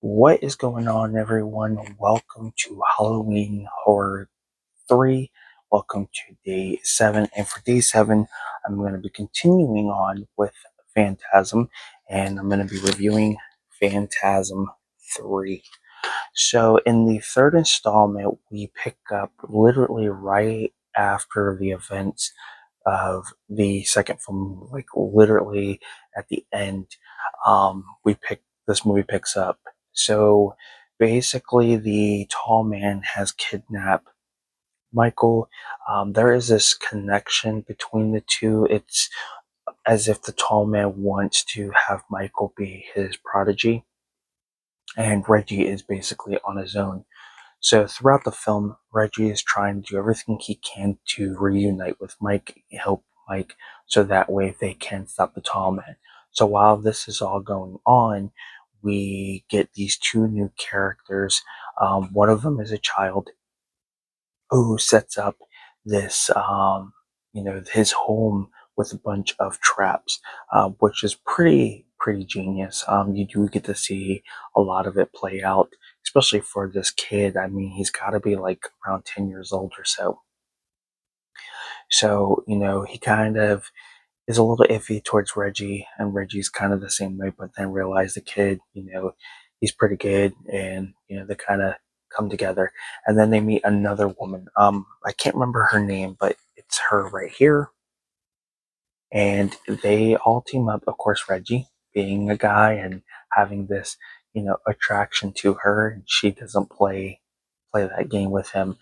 What is going on, everyone? Welcome to Halloween Horror 3. Welcome to day 7. And for day 7, I'm going to be continuing on with Phantasm, and I'm going to be reviewing Phantasm 3. So, in the third installment, we pick up literally right after the events of the second film, like literally at the end. This movie picks up. So basically, the tall man has kidnapped Michael. There is this connection between the two. It's as if the tall man wants to have Michael be his prodigy, and Reggie is basically on his own. So throughout the film, Reggie is trying to do everything he can to reunite with Mike, help Mike, so that way they can stop the tall man. So while this is all going on, we get these two new characters. One of them is a child who sets up this, his home with a bunch of traps, which is pretty genius. You do get to see a lot of it play out, especially for this kid. I mean, he's got to be like around 10 years old or so. So, he kind of is a little iffy towards Reggie, and Reggie's kind of the same way, but then realize the kid, he's pretty good, and they kind of come together, and then they meet another woman. I can't remember her name, but it's her right here, and they all team up. Of course, Reggie being a guy and having this, attraction to her, and she doesn't play that game with him.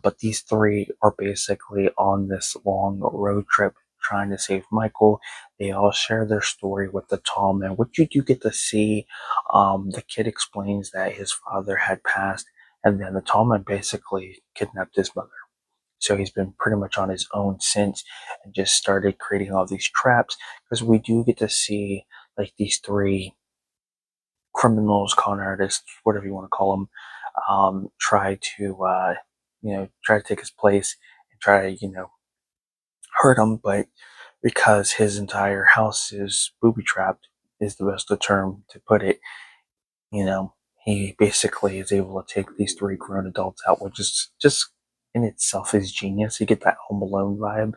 But these three are basically on this long road trip trying to save Michael. They all share their story with the tall man, which you do get to see. The kid explains that his father had passed, and then the tall man basically kidnapped his mother. So he's been pretty much on his own since and just started creating all these traps because we do get to see like these three criminals, con artists, whatever you want to call them, try to take his place and try to, hurt him. But because his entire house is booby trapped, is the best term to put it, you know, he basically is able to take these three grown adults out, which is just in itself is genius. You get that Home Alone vibe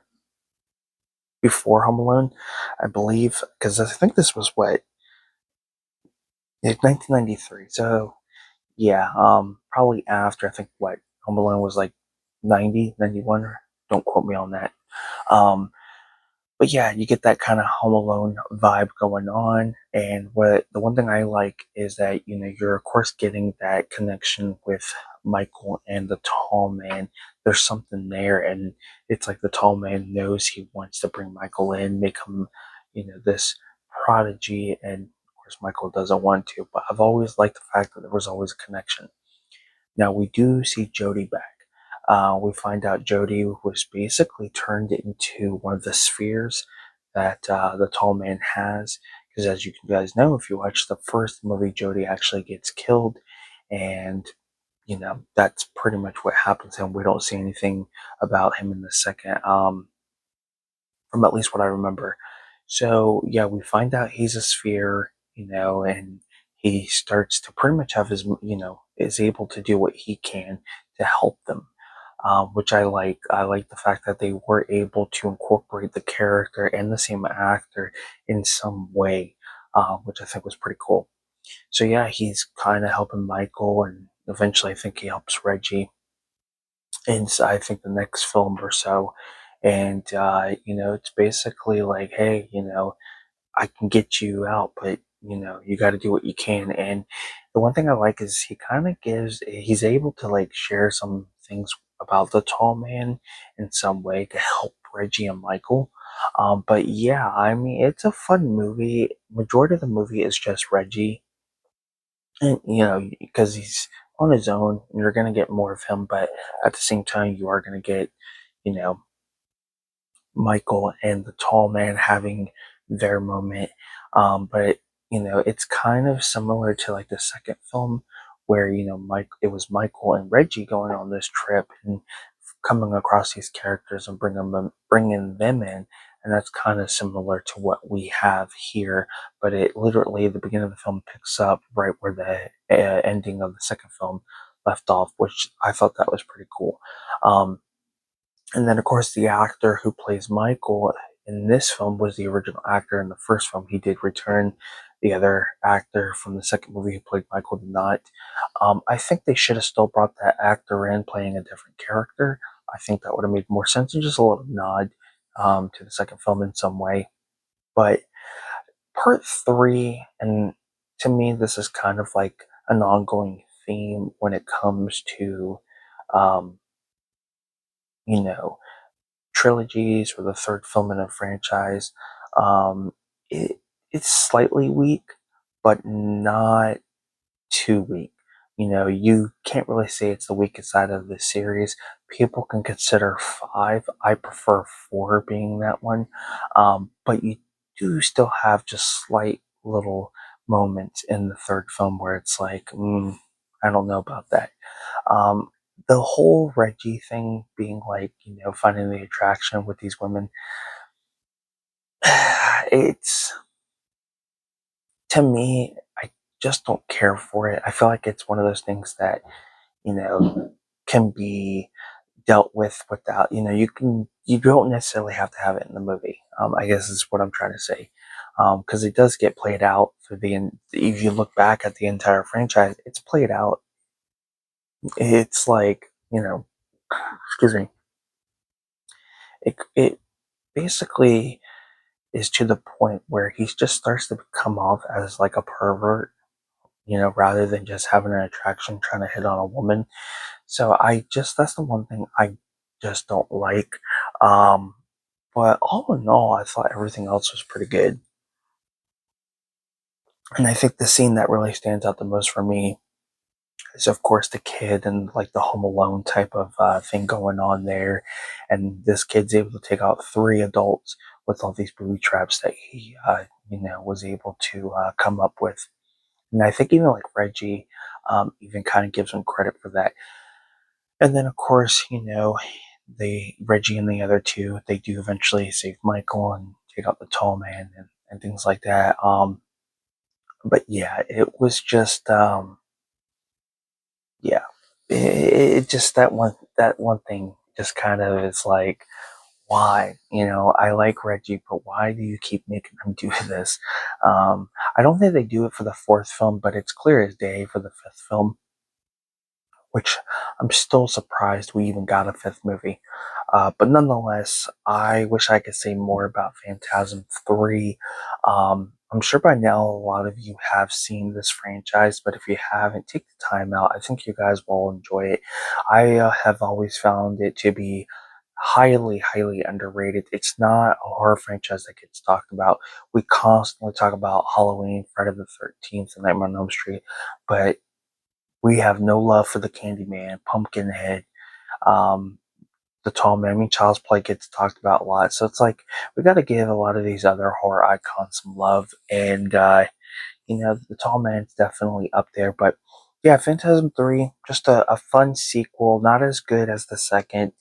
before Home Alone, I believe, because I think this was what, like 1993. So yeah, probably after I think what Home Alone was like 90, 91. Don't quote me on that. Um, but yeah, you get that kind of Home Alone vibe going on. And what the one thing I like is that you're of course getting that connection with Michael and the tall man. There's something there, and it's like the tall man knows he wants to bring Michael in, make him, this prodigy, and of course Michael doesn't want to. But I've always liked the fact that there was always a connection. Now we do see Jody back. We find out Jody was basically turned into one of the spheres that the tall man has. Because as you guys know, if you watch the first movie, Jody actually gets killed, and that's pretty much what happens. And we don't see anything about him in the second, from at least what I remember. So yeah, we find out he's a sphere, and he starts to pretty much have his, is able to do what he can to help them, which I like. I like the fact that they were able to incorporate the character and the same actor in some way, which I think was pretty cool. So yeah, he's kind of helping Michael, and eventually I think he helps Reggie in I think the next film or so. And it's basically like, hey, I can get you out, but you got to do what you can. And the one thing I like is he kind of he's able to like share some things about the tall man in some way to help Reggie and Michael. But yeah, I mean, it's a fun movie. Majority of the movie is just Reggie, and because he's on his own, you're gonna get more of him. But at the same time, you are gonna get, you know, Michael and the tall man having their moment. But it's kind of similar to like the second film where it was Michael and Reggie going on this trip and coming across these characters and bringing them in, and that's kind of similar to what we have here. But it literally, the beginning of the film picks up right where the ending of the second film left off, which I thought that was pretty cool. Um, and then, of course, the actor who plays Michael in this film was the original actor in the first film. He did return. The other actor from the second movie who played Michael did not. I think they should have still brought that actor in playing a different character. I think that would have made more sense and just a little nod to the second film in some way. But part three, and to me, this is kind of like an ongoing theme when it comes to, um, you know, trilogies or the third film in a franchise. Um, it it's slightly weak, but not too weak. You can't really say it's the weakest side of the series. People can consider five. I prefer four being that one. But you do still have just slight little moments in the third film where it's like, I don't know about that. Um, the whole Reggie thing being like, finding the attraction with these women, it's, to me, I just don't care for it. I feel like it's one of those things that, can be dealt with without, you don't necessarily have to have it in the movie. I guess is what I'm trying to say. Because it does get played out if you look back at the entire franchise, it's played out. It's like, excuse me, it basically is to the point where he just starts to come off as like a pervert, rather than just having an attraction trying to hit on a woman. So that's the one thing I just don't like. Um, but all in all, I thought everything else was pretty good. And I think the scene that really stands out the most for me is, of course, the kid and like the Home Alone type of thing going on there. And this kid's able to take out three adults with all these booby traps that he, was able to come up with. And I think even like Reggie even kind of gives him credit for that. And then, of course, the Reggie and the other two, they do eventually save Michael and take out the tall man and things like that. But yeah, it was just, yeah, it just that one thing just kind of is like, why? I like Reggie, but why do you keep making him do this? I don't think they do it for the fourth film, but it's clear as day for the fifth film, which I'm still surprised we even got a fifth movie. But nonetheless, I wish I could say more about Phantasm 3. I'm sure by now a lot of you have seen this franchise, but if you haven't, take the time out. I think you guys will enjoy it. I have always found it to be highly, highly underrated. It's not a horror franchise that gets talked about. We constantly talk about Halloween, Friday the 13th, and Nightmare on Elm Street, but we have no love for the Candyman, Pumpkinhead, um, the Tall Man. I mean, Child's Play gets talked about a lot, so it's like we got to give a lot of these other horror icons some love. And the Tall Man's definitely up there. But yeah, Phantasm 3, just a fun sequel, not as good as the second,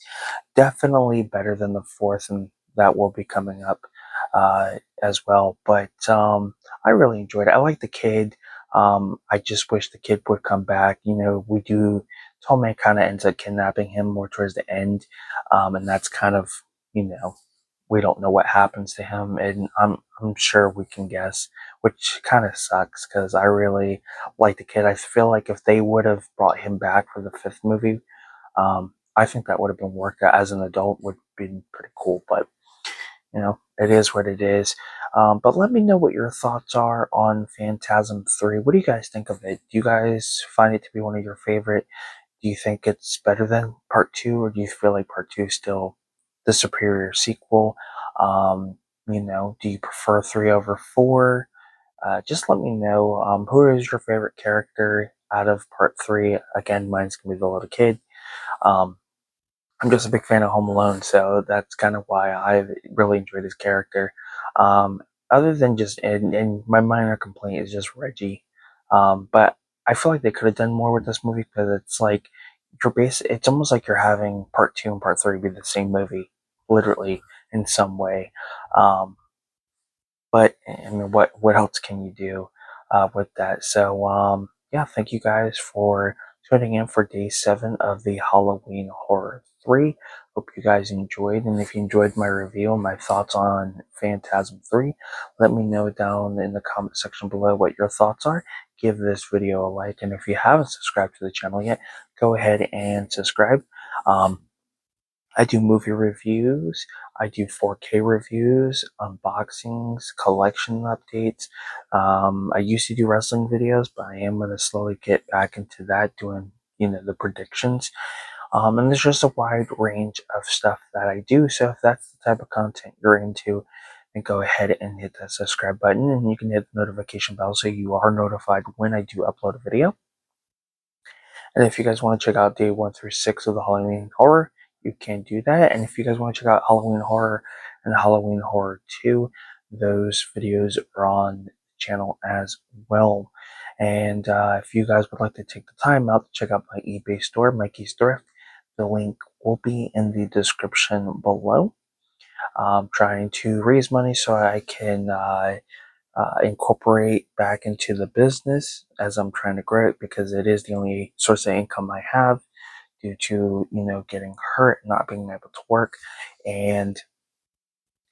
definitely better than the fourth, and that will be coming up as well. But I really enjoyed it. I like the kid. I just wish the kid would come back. We do. Tall Man kind of ends up kidnapping him more towards the end, and that's kind of, we don't know what happens to him, and I'm sure we can guess, which kind of sucks because I really like the kid. I feel like if they would have brought him back for the fifth movie, I think that would have been worked out as an adult, would have been pretty cool. But it is what it is. But let me know what your thoughts are on Phantasm 3. What do you guys think of it? Do you guys find it to be one of your favorite? Do you think it's better than Part 2, or do you feel like Part 2 is still the superior sequel? Do you prefer 3 over 4? Just let me know. Who is your favorite character out of Part 3? Again, mine's going to be the little kid. Um, I'm just a big fan of Home Alone, so that's kind of why I really enjoyed his character. Um, Other than just, and my minor complaint is just Reggie. But I feel like they could have done more with this movie because it's like it's almost like you're having part two and part three be the same movie, literally. in some way. Um, but I mean, what else can you do with that? So yeah, thank you guys for tuning in for day 7 of the Halloween Horror 3. Hope you guys enjoyed, and if you enjoyed my review and my thoughts on Phantasm 3, let me know down in the comment section below what your thoughts are. Give this video a like, and if you haven't subscribed to the channel yet, go ahead and subscribe. Um, I do movie reviews, I do 4K reviews, unboxings, collection updates. I used to do wrestling videos, but I am going to slowly get back into that, doing the predictions. And there's just a wide range of stuff that I do. So if that's the type of content you're into, then go ahead and hit that subscribe button, and you can hit the notification bell so you are notified when I do upload a video. And if you guys want to check out day 1 through 6 of the Halloween Horror, you can do that. And if you guys want to check out Halloween Horror and Halloween Horror 2, those videos are on the channel as well. And if you guys would like to take the time out to check out my eBay store, Mikey's Thrift, the link will be in the description below. I'm trying to raise money so I can incorporate back into the business as I'm trying to grow it, because it is the only source of income I have due to getting hurt, not being able to work. And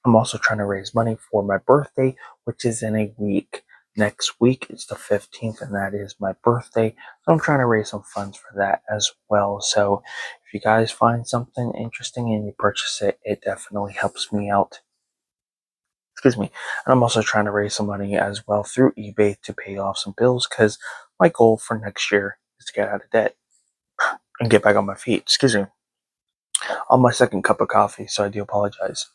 I'm also trying to raise money for my birthday, which is in a week. Next week is the 15th, and that is my birthday. So I'm trying to raise some funds for that as well. So if you guys find something interesting and you purchase it, it definitely helps me out. Excuse me. And I'm also trying to raise some money as well through eBay to pay off some bills, because my goal for next year is to get out of debt and get back on my feet. Excuse me. On my second cup of coffee, so I do apologize.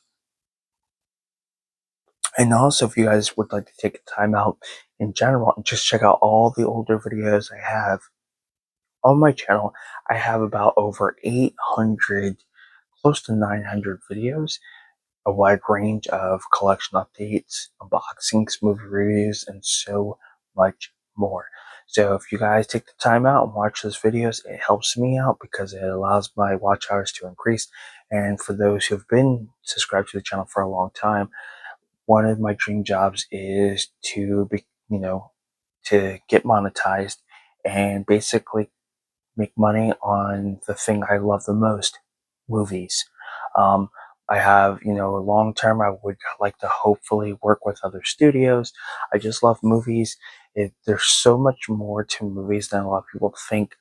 And also, if you guys would like to take a time out in general and just check out all the older videos I have on my channel, I have about over 800, close to 900 videos, a wide range of collection updates, unboxings, movie reviews, and so much more. So if you guys take the time out and watch those videos, it helps me out because it allows my watch hours to increase. And for those who've been subscribed to the channel for a long time, one of my dream jobs is to be, to get monetized and basically make money on the thing I love the most, movies. Um, I have, long term, I would like to hopefully work with other studios. I just love movies. There's so much more to movies than a lot of people think.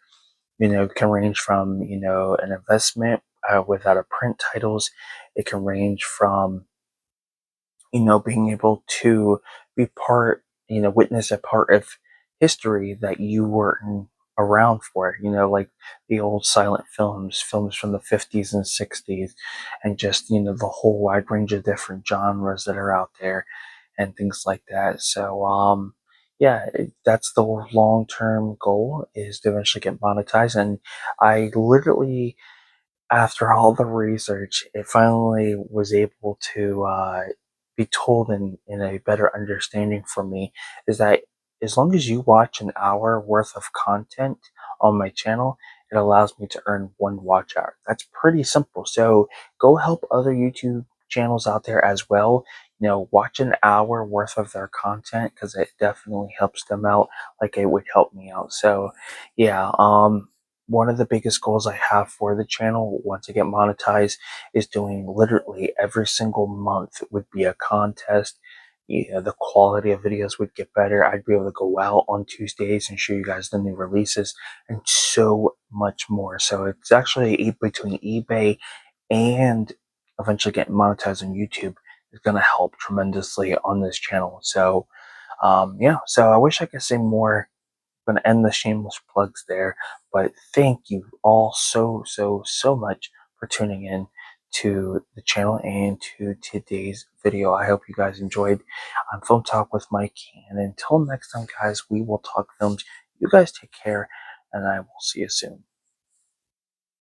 It can range from, an investment without a print titles. It can range from being able to be part, witness a part of history that you weren't around for, like the old silent films from the 50s and 60s, and just, the whole wide range of different genres that are out there and things like that. So, yeah, that's the long-term goal, is to eventually get monetized. And I literally, after all the research, it finally was able to be told in a better understanding for me, is that as long as you watch an hour worth of content on my channel, it allows me to earn 1 watch hour. That's pretty simple. So go help other YouTube channels out there as well. Watch an hour worth of their content, because it definitely helps them out like it would help me out. So yeah, one of the biggest goals I have for the channel once I get monetized is doing literally every single month would be a contest. The quality of videos would get better. I'd be able to go out on Tuesdays and show you guys the new releases and so much more. So it's actually between eBay and eventually getting monetized on YouTube is going to help tremendously on this channel. So yeah, so I wish I could say more. I'm going to end the shameless plugs there, but thank you all so much for tuning in to the channel and to today's video. I hope you guys enjoyed Film Talk with Mikey, and until next time, guys, we will talk films. You guys take care, and I will see you soon.